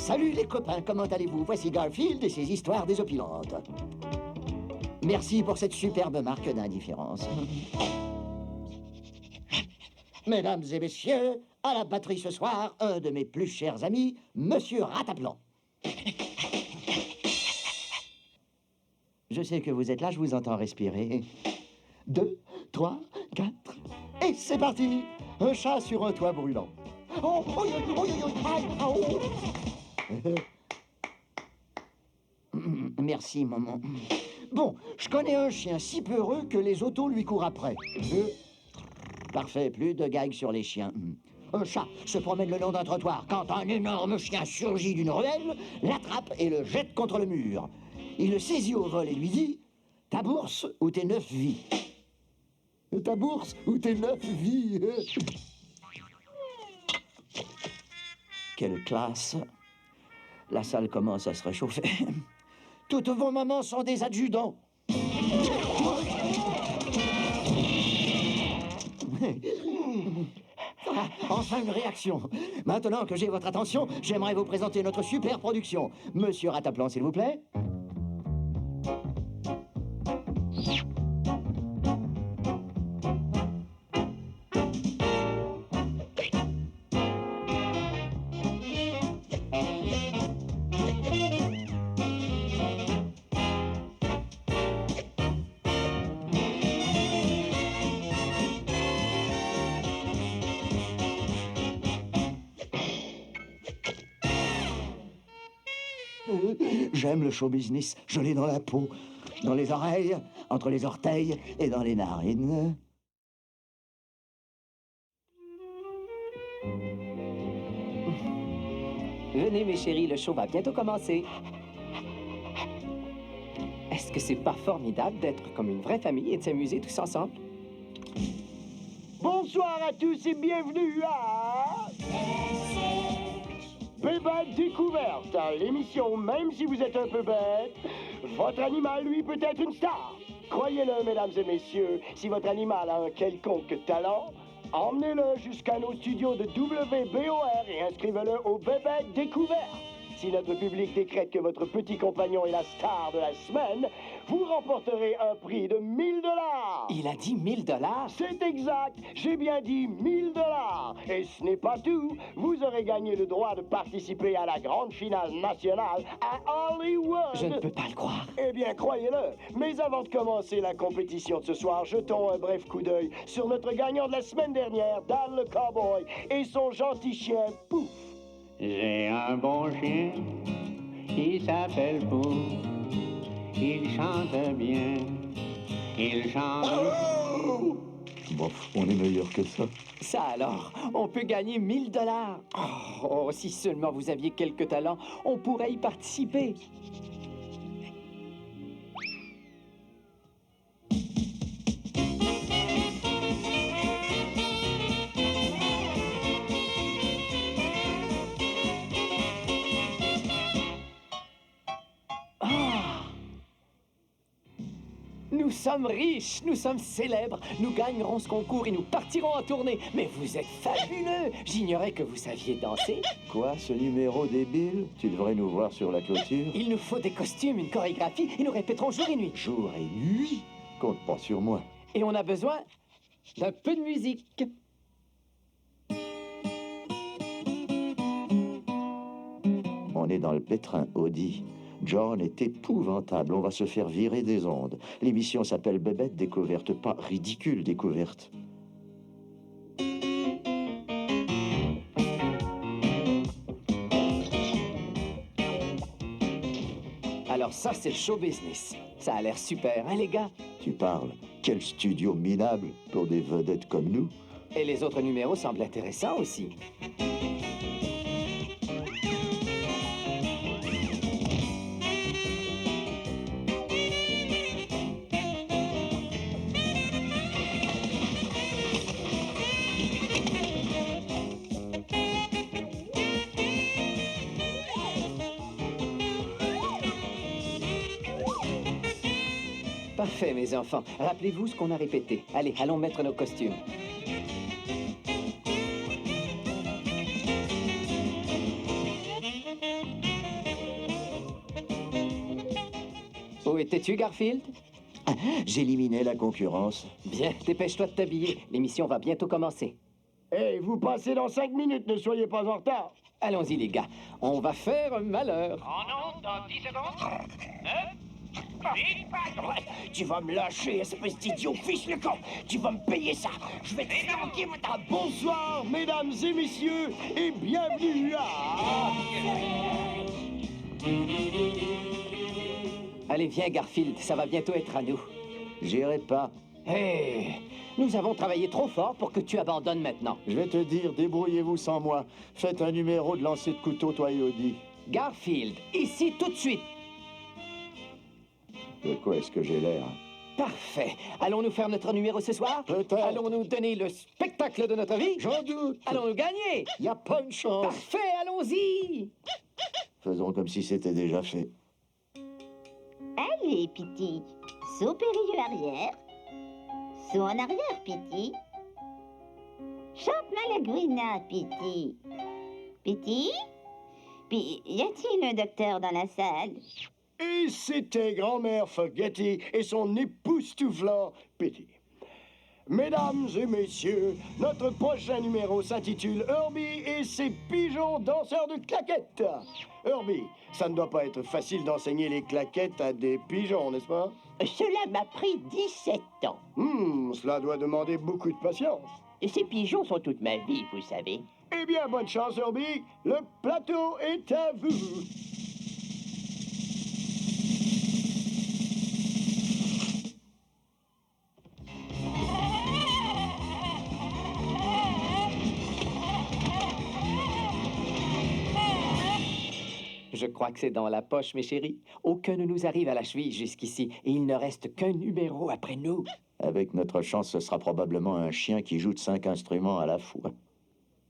Salut les copains, comment allez-vous? Voici Garfield et ses histoires désopilantes. Merci pour cette superbe marque d'indifférence. Mesdames et messieurs, à la batterie ce soir, un de mes plus chers amis, Monsieur Rataplan. Je sais que vous êtes là, je vous entends respirer. 2, 3, 4, et c'est parti! Un chat sur un toit brûlant. Oh, oh, oh, oh, oh, aïe, oh. Merci, maman. Bon, je connais un chien si peureux que les autos lui courent après. Parfait, plus de gags sur les chiens. Un chat se promène le long d'un trottoir quand un énorme chien surgit d'une ruelle, l'attrape et le jette contre le mur. Il le saisit au vol et lui dit « Ta bourse ou tes 9 vies ?» Ta bourse ou tes 9 vies? Quelle classe! La salle commence à se réchauffer. Toutes vos mamans sont des adjudants. Ah, enfin une réaction. Maintenant que j'ai votre attention, j'aimerais vous présenter notre super production. Monsieur Rataplan, s'il vous plaît. J'aime le show business, je l'ai dans la peau, dans les oreilles, entre les orteils et dans les narines. Venez mes chéris, le show va bientôt commencer. Est-ce que c'est pas formidable d'être comme une vraie famille et de s'amuser tous ensemble? Bonsoir à tous et bienvenue à... Bébête Découverte, l'émission, même si vous êtes un peu bête, votre animal, lui, peut être une star. Croyez-le, mesdames et messieurs, si votre animal a un quelconque talent, emmenez-le jusqu'à nos studios de WBOR et inscrivez-le au Bébête Découverte. Si notre public décrète que votre petit compagnon est la star de la semaine, vous remporterez un prix de 1000 $. Il a dit 1000 $? C'est exact, j'ai bien dit 1000 $. Et ce n'est pas tout, vous aurez gagné le droit de participer à la grande finale nationale à Hollywood. Je ne peux pas le croire. Eh bien, croyez-le. Mais avant de commencer la compétition de ce soir, jetons un bref coup d'œil sur notre gagnant de la semaine dernière, Dan le Cowboy, et son gentil chien, Pouf. J'ai un bon chien, il s'appelle Pouf. Il chante bien, il chante... Oh! Bon, on est meilleur que ça. Ça alors, on peut gagner 1000 $. Oh, si seulement vous aviez quelques talents, on pourrait y participer. Nous sommes riches, nous sommes célèbres, nous gagnerons ce concours et nous partirons en tournée. Mais vous êtes fabuleux! J'ignorais que vous saviez danser. Quoi, ce numéro débile? Tu devrais nous voir sur la clôture. Il nous faut des costumes, une chorégraphie, et nous répéterons jour et nuit. Jour et nuit? Compte pas sur moi. Et on a besoin d'un peu de musique. On est dans le pétrin, Audi. John est épouvantable, on va se faire virer des ondes. L'émission s'appelle Bébête Découverte, pas Ridicule Découverte. Alors ça, c'est le show business. Ça a l'air super, hein, les gars? Tu parles? Quel studio minable pour des vedettes comme nous. Et les autres numéros semblent intéressants aussi. Parfait, mes enfants. Rappelez-vous ce qu'on a répété. Allez, allons mettre nos costumes. Où étais-tu, Garfield? J'éliminais la concurrence. Bien, dépêche-toi de t'habiller. L'émission va bientôt commencer. Hey, vous passez dans 5 minutes, ne soyez pas en retard. Allons-y, les gars. On va faire un malheur. En onde dans 10 secondes. 9, 8, Ouais, tu vas me lâcher, espèce d'idiot, fiche le camp. Tu vas me payer ça. Je vais te flanquer, ta... Bonsoir, mesdames et messieurs, et bienvenue à... Allez, viens, Garfield. Ça va bientôt être à nous. J'irai pas. Hé, nous avons travaillé trop fort pour que tu abandonnes maintenant. Je vais te dire, débrouillez-vous sans moi. Faites un numéro de lancer de couteau, toi et Audi. Garfield, ici tout de suite. De quoi est-ce que j'ai l'air? Parfait. Allons-nous faire notre numéro ce soir? Peut-être. Allons-nous donner le spectacle de notre vie? J'en doute. Allons-nous gagner? Il n'y a pas une chance. Parfait, allons-y! Faisons comme si c'était déjà fait. Allez, Piti. Saut périlleux arrière. Saut en arrière, Piti. Chante Malaguena, Piti. Piti? Puis, y a-t-il un docteur dans la salle? Et c'était grand-mère Fogetti et son époustouflant Petit. Mesdames et messieurs, notre prochain numéro s'intitule Herbie et ses pigeons danseurs de claquettes. Herbie, ça ne doit pas être facile d'enseigner les claquettes à des pigeons, n'est-ce pas? Cela m'a pris 17 ans. Cela doit demander beaucoup de patience. Ces pigeons sont toute ma vie, vous savez. Eh bien, bonne chance, Herbie. Le plateau est à vous. Je crois que c'est dans la poche, mes chéris. Aucun ne nous arrive à la cheville jusqu'ici, et il ne reste qu'un numéro après nous. Avec notre chance, ce sera probablement un chien qui joue de 5 instruments à la fois.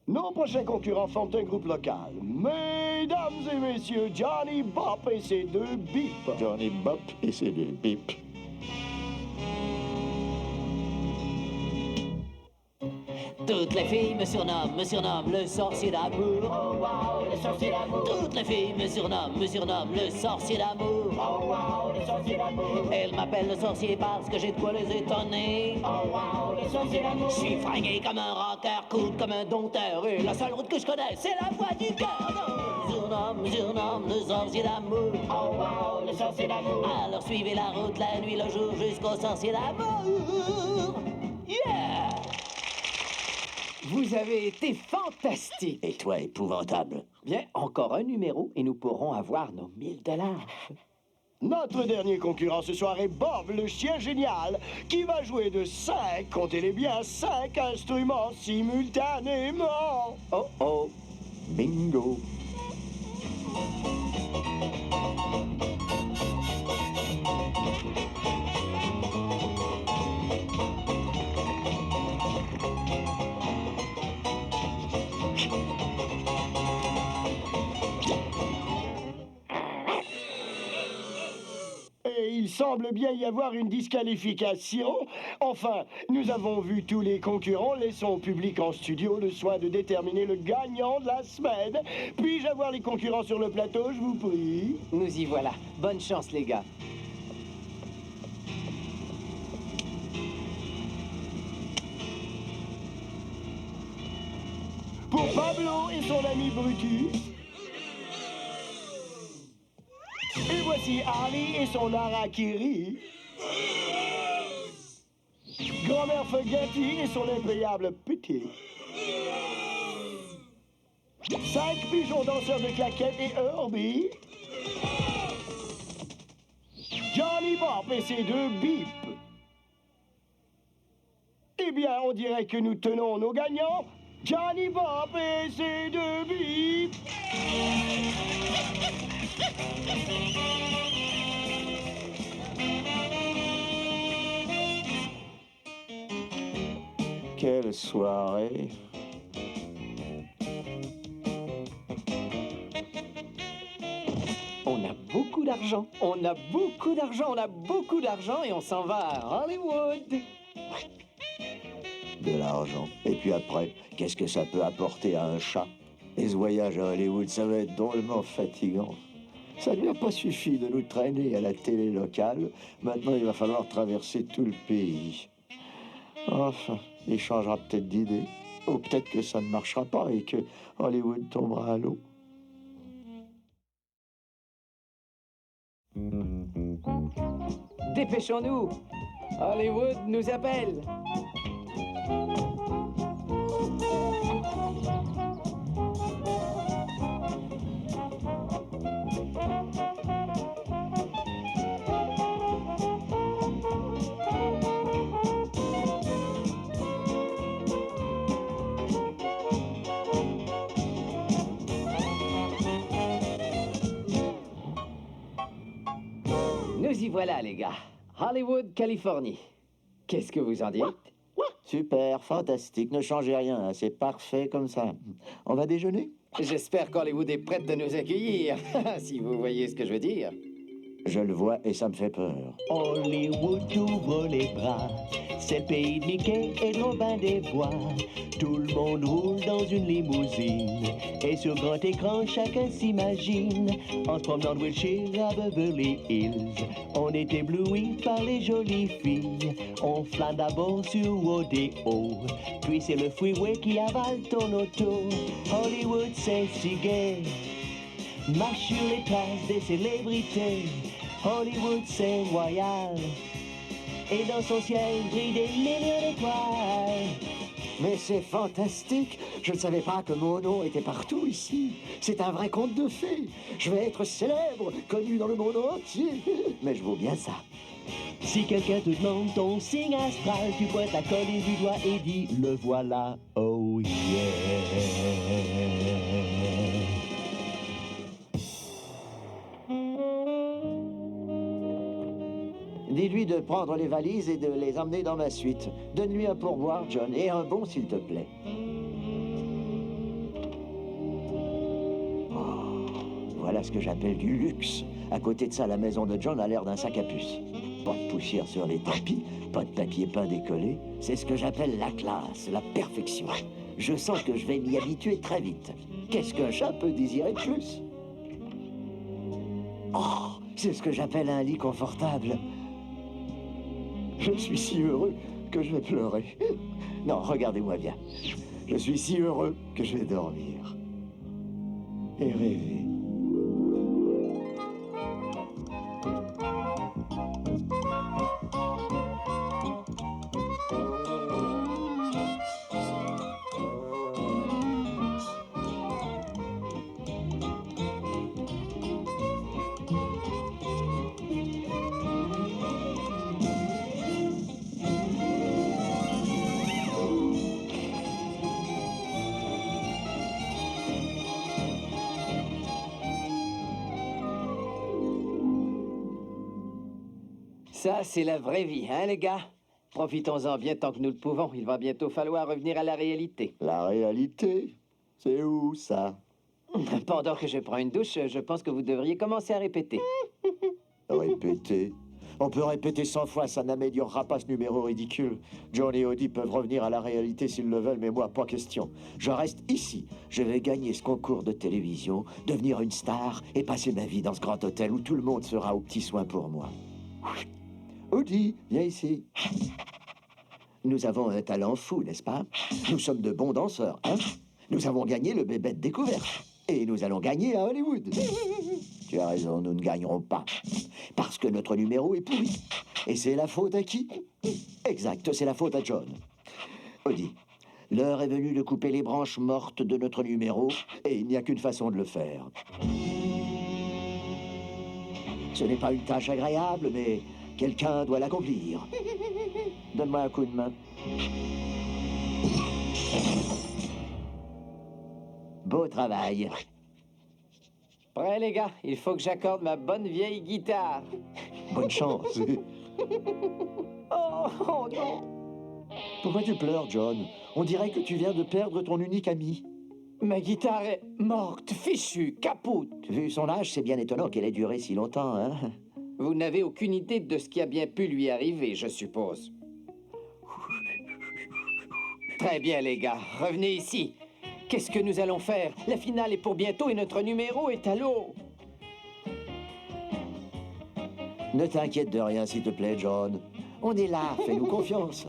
Nos prochains concurrents forment un groupe local. Mesdames et messieurs, Johnny Bop et ses deux bips. Johnny Bop et ses deux bips. Toutes les filles me surnomment le sorcier d'amour. Oh wow, le sorcier d'amour. Toutes les filles me surnomment le sorcier d'amour. Oh wow, le sorcier d'amour. Elles m'appellent le sorcier parce que j'ai de quoi les étonner. Oh wow, le sorcier d'amour. Je suis fringué comme un rocker, cool comme un dompteur. Et la seule route que je connais, c'est la voie du cœur. Me surnomme le sorcier d'amour. Oh wow, le sorcier d'amour. Alors suivez la route la nuit, le jour, jusqu'au sorcier d'amour. Yeah! Vous avez été fantastique. Et toi, épouvantable. Bien, encore un numéro et nous pourrons avoir nos 1000 $. Notre dernier concurrent ce soir est Bob, le chien génial, qui va jouer de 5, comptez-les bien, 5 instruments simultanément. Oh oh. Bingo. Et il semble bien y avoir une disqualification. Enfin, nous avons vu tous les concurrents. Laissons au public en studio le soin de déterminer le gagnant de la semaine. Puis-je avoir les concurrents sur le plateau, je vous prie? Nous y voilà. Bonne chance, les gars. Pour Pablo et son ami Brutus. Et voici Ali et son harakiri. Grand-mère Fogetti et son impayable Petit. 5 pigeons danseurs de claquettes et Herbie. Johnny Bop et ses deux bips. Eh bien, on dirait que nous tenons nos gagnants. Johnny Bop et ses deux bips. Quelle soirée. On a beaucoup d'argent. On a beaucoup d'argent. On a beaucoup d'argent et on s'en va à Hollywood. De l'argent. Et puis après, qu'est-ce que ça peut apporter à un chat? Et ce voyage à Hollywood, ça va être drôlement fatigant. Ça ne lui a pas suffi de nous traîner à la télé locale. Maintenant, il va falloir traverser tout le pays. Enfin, il changera peut-être d'idée. Ou peut-être que ça ne marchera pas et que Hollywood tombera à l'eau. Dépêchons-nous. Hollywood nous appelle. Nous y voilà, les gars. Hollywood, Californie. Qu'est-ce que vous en dites? Super, fantastique, ne changez rien, hein, c'est parfait comme ça. On va déjeuner? J'espère qu'Hollywood est prête de nous accueillir, si vous voyez ce que je veux dire. Je le vois et ça me fait peur. Hollywood ouvre les bras, c'est le pays de Mickey et de Robin des Bois. Tout le monde roule dans une limousine, et sur grand écran chacun s'imagine, en se promenant de Wilshire à Beverly Hills. On est ébloui par les jolies filles, on flâne d'abord sur Rodeo, puis c'est le freeway qui avale ton auto. Hollywood c'est si gai, marche sur les traces des célébrités. Hollywood c'est royal, et dans son ciel brillent des millions d'étoiles. Mais c'est fantastique. Je ne savais pas que mon nom était partout ici. C'est un vrai conte de fées. Je vais être célèbre, connu dans le monde entier. Mais je vaux bien ça. Si quelqu'un te demande ton signe astral, tu pointes la colline du doigt et dis le voilà, oh yeah. Dis-lui de prendre les valises et de les emmener dans ma suite. Donne-lui un pourboire, John, et un bon, s'il te plaît. Oh, voilà ce que j'appelle du luxe. À côté de ça, la maison de John a l'air d'un sac à puce. Pas de poussière sur les tapis, pas de papier peint décollé. C'est ce que j'appelle la classe, la perfection. Je sens que je vais m'y habituer très vite. Qu'est-ce qu'un chat peut désirer de plus? Oh, c'est ce que j'appelle un lit confortable. Je suis si heureux que je vais pleurer. Non, regardez-moi bien. Je suis si heureux que je vais dormir. Et rêver. Ça, c'est la vraie vie, hein, les gars? Profitons-en bien tant que nous le pouvons. Il va bientôt falloir revenir à la réalité. La réalité? C'est où, ça? Pendant que je prends une douche, je pense que vous devriez commencer à répéter. Répéter? On peut répéter 100 fois, ça n'améliorera pas ce numéro ridicule. John et Odie peuvent revenir à la réalité s'ils le veulent, mais moi, pas question. Je reste ici. Je vais gagner ce concours de télévision, devenir une star et passer ma vie dans ce grand hôtel où tout le monde sera aux petits soins pour moi. Odie, viens ici. Nous avons un talent fou, n'est-ce pas? Nous sommes de bons danseurs, hein? Nous avons gagné le bébête découverte. Et nous allons gagner à Hollywood. Tu as raison, nous ne gagnerons pas. Parce que notre numéro est pourri. Et c'est la faute à qui? Exact, c'est la faute à John. Odie, l'heure est venue de couper les branches mortes de notre numéro, et il n'y a qu'une façon de le faire. Ce n'est pas une tâche agréable, mais quelqu'un doit l'accomplir. Donne-moi un coup de main. Beau travail. Prêt, les gars? Il faut que j'accorde ma bonne vieille guitare. Bonne chance. Oh non! Pourquoi tu pleures, John? On dirait que tu viens de perdre ton unique ami. Ma guitare est morte, fichue, capoute. Vu son âge, c'est bien étonnant qu'elle ait duré si longtemps, hein? Vous n'avez aucune idée de ce qui a bien pu lui arriver, je suppose. Très bien, les gars. Revenez ici. Qu'est-ce que nous allons faire? La finale est pour bientôt et notre numéro est à l'eau. Ne t'inquiète de rien, s'il te plaît, John. On est là, fais-nous confiance.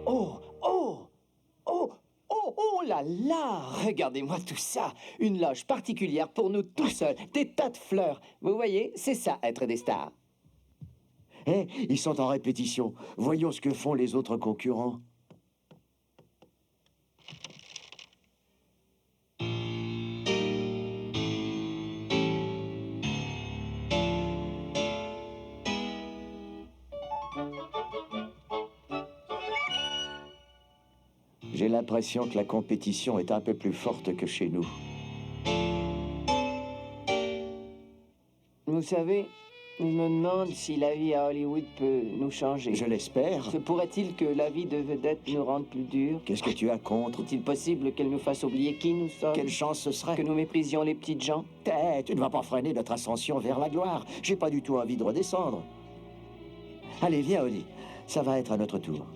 Oh, oh, oh, oh, oh là là! Regardez-moi tout ça! Une loge particulière pour nous tout seuls, des tas de fleurs. Vous voyez, c'est ça, être des stars. Hé, ils sont en répétition. Voyons ce que font les autres concurrents. J'ai l'impression que la compétition est un peu plus forte que chez nous. Vous savez, je me demande si la vie à Hollywood peut nous changer. Je l'espère. Se pourrait-il que la vie de vedette nous rende plus durs? Qu'est-ce que tu as contre? Est-il possible qu'elle nous fasse oublier qui nous sommes? Quelle chance ce serait? Que nous méprisions les petites gens? Tu ne vas pas freiner notre ascension vers la gloire. J'ai pas du tout envie de redescendre. Allez, viens, Oli. Ça va être à notre tour.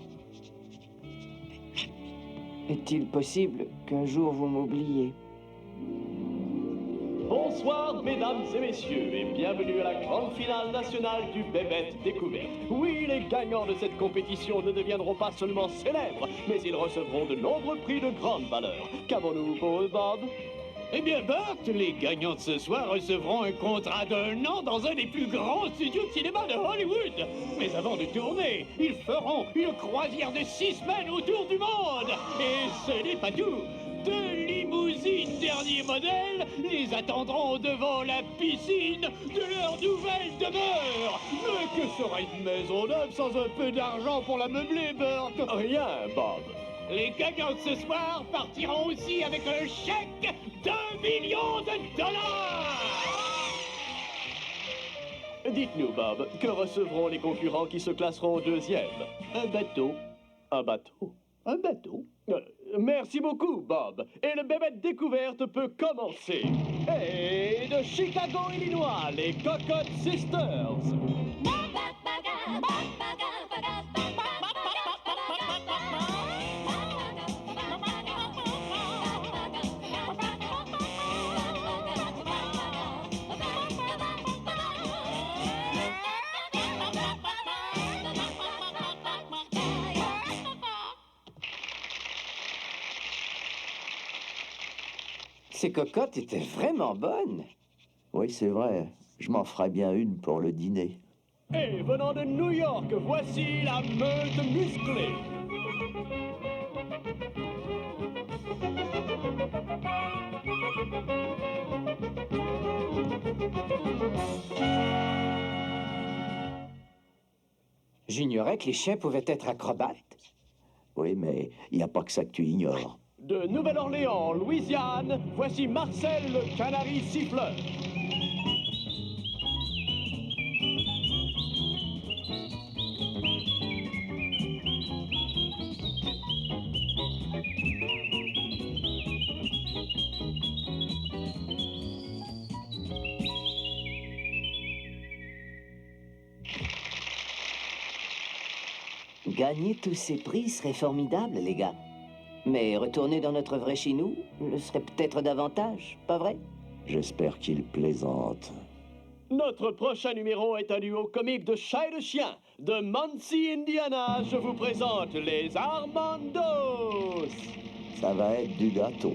Est-il possible qu'un jour vous m'oubliez? Bonsoir, mesdames et messieurs, et bienvenue à la grande finale nationale du Bébête Découverte. Oui, les gagnants de cette compétition ne deviendront pas seulement célèbres, mais ils recevront de nombreux prix de grande valeur. Qu'avons-nous pour eux, Bob? Eh bien, Bart, les gagnants de ce soir recevront un contrat d'1 an dans un des plus grands studios de cinéma de Hollywood. Mais avant de tourner, ils feront une croisière de 6 semaines autour du monde. Et ce n'est pas tout. 2 limousines dernier modèle les attendront devant la piscine de leur nouvelle demeure. Mais que serait une maison neuve sans un peu d'argent pour la meubler, Bart? Rien, Bob. Les gagnants de ce soir partiront aussi avec un chèque d'1 million de dollars. Dites-nous, Bob, que recevront les concurrents qui se classeront deuxième? Un bateau. Un bateau? Un bateau. Merci beaucoup, Bob. Et le Bébête Découverte peut commencer. Et de Chicago, Illinois, les Cocotte Sisters. Ces cocottes étaient vraiment bonnes. Oui, c'est vrai. Je m'en ferai bien une pour le dîner. Et venant de New York, voici la meute musclée. J'ignorais que les chiens pouvaient être acrobates. Oui, mais il n'y a pas que ça que tu ignores. De Nouvelle-Orléans, Louisiane, voici Marcel le canari siffleur. Gagner tous ces prix serait formidable, les gars. Mais retourner dans notre vrai chez nous le serait peut-être davantage, pas vrai? J'espère qu'il plaisante. Notre prochain numéro est un duo comique de chat et de chien. De Muncie, Indiana, je vous présente les Armandos. Ça va être du gâteau.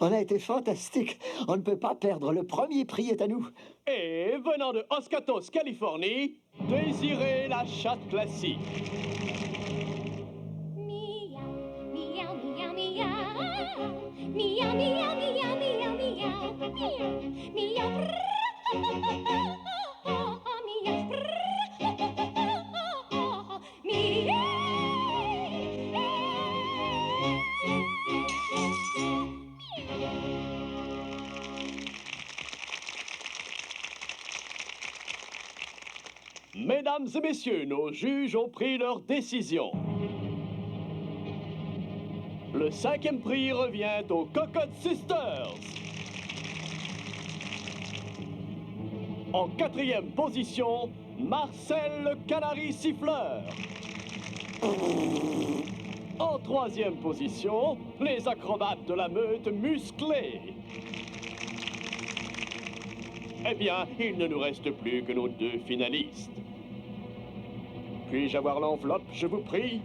On a été fantastique. On ne peut pas perdre. Le premier prix est à nous. Et venant de Oscatos, Californie, Désiré la chatte classique. Miaou, miaou, miaou, miaou. Miaou, miaou, miaou, miaou, miaou. Miaou, miaou, brrr. Miaou, brrr. Mesdames et messieurs, nos juges ont pris leur décision. Le 5e prix revient aux Cocotte Sisters. En 4e position, Marcel le Canari Siffleur. En 3e position, les acrobates de la meute musclée. Eh bien, il ne nous reste plus que nos 2 finalistes. Puis-je avoir l'enveloppe, je vous prie?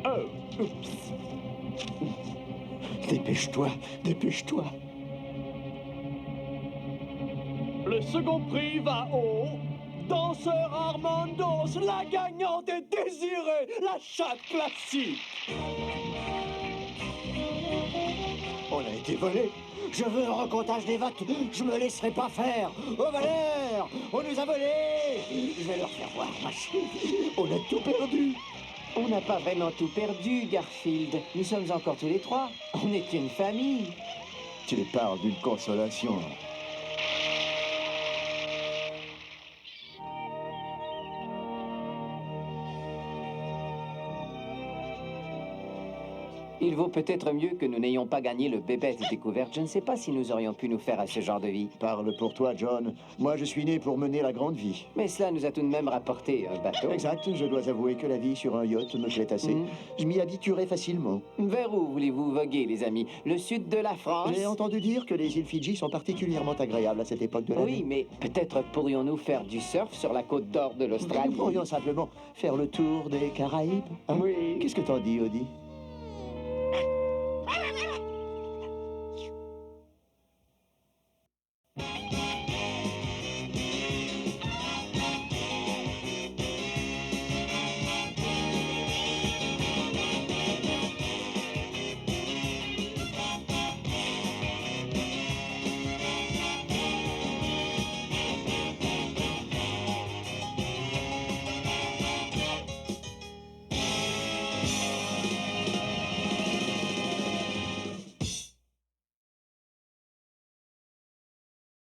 Oh, oups. Dépêche-toi, dépêche-toi. Le second prix va au danseur Armandos, la gagnante est Désirée, la chatte classique. On a été volé. Je veux un recomptage des votes. Je me laisserai pas faire. Au Valère, on nous a volés. Je vais leur faire voir. On a tout perdu. On n'a pas vraiment tout perdu, Garfield. Nous sommes encore tous les 3. On est une famille. Tu parles d'une consolation. Il vaut peut-être mieux que nous n'ayons pas gagné le Bébête Découverte. Je ne sais pas si nous aurions pu nous faire à ce genre de vie. Parle pour toi, John. Moi, je suis né pour mener la grande vie. Mais cela nous a tout de même rapporté un bateau. Exact, je dois avouer que la vie sur un yacht me plaît assez. Je m'y habituerai facilement. Vers où voulez-vous voguer, les amis? Le sud de la France? J'ai entendu dire que les îles Fidji sont particulièrement agréables à cette époque de l'année. Oui, mais peut-être pourrions-nous faire du surf sur la côte d'or de l'Australie? Nous pourrions simplement faire le tour des Caraïbes. Hein? Oui. Qu'est-ce que t'en dis, Audi?